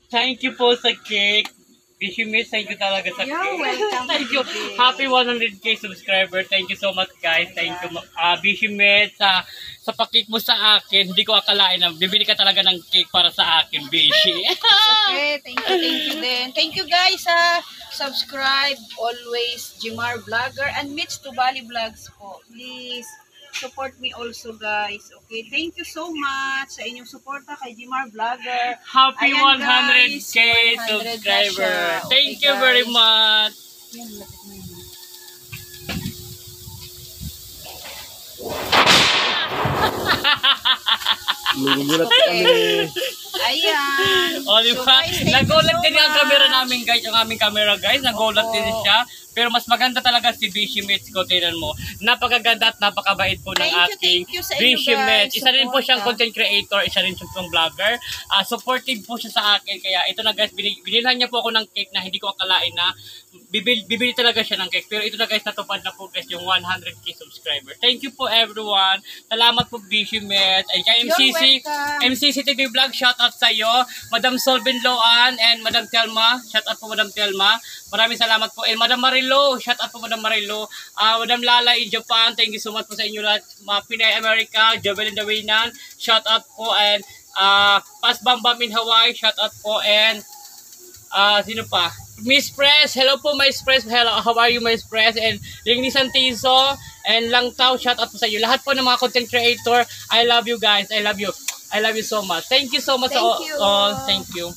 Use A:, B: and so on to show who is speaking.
A: Thank you po sa cake. Bishimit, thank you talaga sa
B: You're
A: cake.
B: welcome.
A: Thank you.
B: baby.
A: Happy 100k subscriber. Thank you so much, guys. Thank you, Bishimit, sa pakik mo sa akin. Hindi ko akalain na bibili ka talaga ng cake para sa akin, Bishi.
B: Okay, thank you din. Thank you guys subscribe always Jimar Vlogger and Mitch Tubali Vlogs po. Please support me also guys. Okay, thank you so much sa inyong suporta kay Jimar Vlogger.
A: Happy
B: Ayan,
A: 100k
B: guys, 100 na
A: subscriber.
B: siya. Okay,
A: Thank you very
B: guys.
A: much.
B: Yan, lapit mo yun.
C: Nagugulat kami.
B: Ayan.
A: O, di
B: So,
A: ba?
B: guys, thank you
A: Nagulat
B: so
A: din yung
B: much.
A: camera namin, guys. Yung aming camera, guys. Nagulat din
B: Oo.
A: siya. Pero mas maganda talaga si Bishimits ko. Tingnan mo. Napakaganda at napakabait po ng aking
B: Thank you sa inyo,
A: Bishimits.
B: guys.
A: Isa rin po siyang
B: Support,
A: content creator. Isa rin siyang vlogger. Supportive po siya sa akin. Kaya ito na, guys. Binilhan niya po ako ng cake na hindi ko akalain na bibili talaga siya ng cake. Pero ito na, guys. Natupad na po, guys, yung 100k subscriber. Thank you po, everyone. Salamat po, Bishimits. Ay, kay MCC.
B: You're welcome.
A: MCC TV Vlog, shout out sa iyo. Madam Solvin Loan and Madam Telma. Shout out po Madam Telma. Maraming salamat po. And Madam Marilo, shout out po Madam Marilo. Madam Lala in Japan, thank you so much po sa inyo lahat. Mga Pinay America, Jovelyn Dawinan, shout out po. And Pas Bambam in Hawaii, shout out po. And sino pa? Miss Press, hello po Miss Press. Hello, how are you Miss Press? And Ringni Santizo and Langtao, shout out po sa iyo. Lahat po ng mga content creator, I love you guys. I love you. I love you so much. Thank you so much
B: Thank
A: sa
B: you.
A: all. Thank you.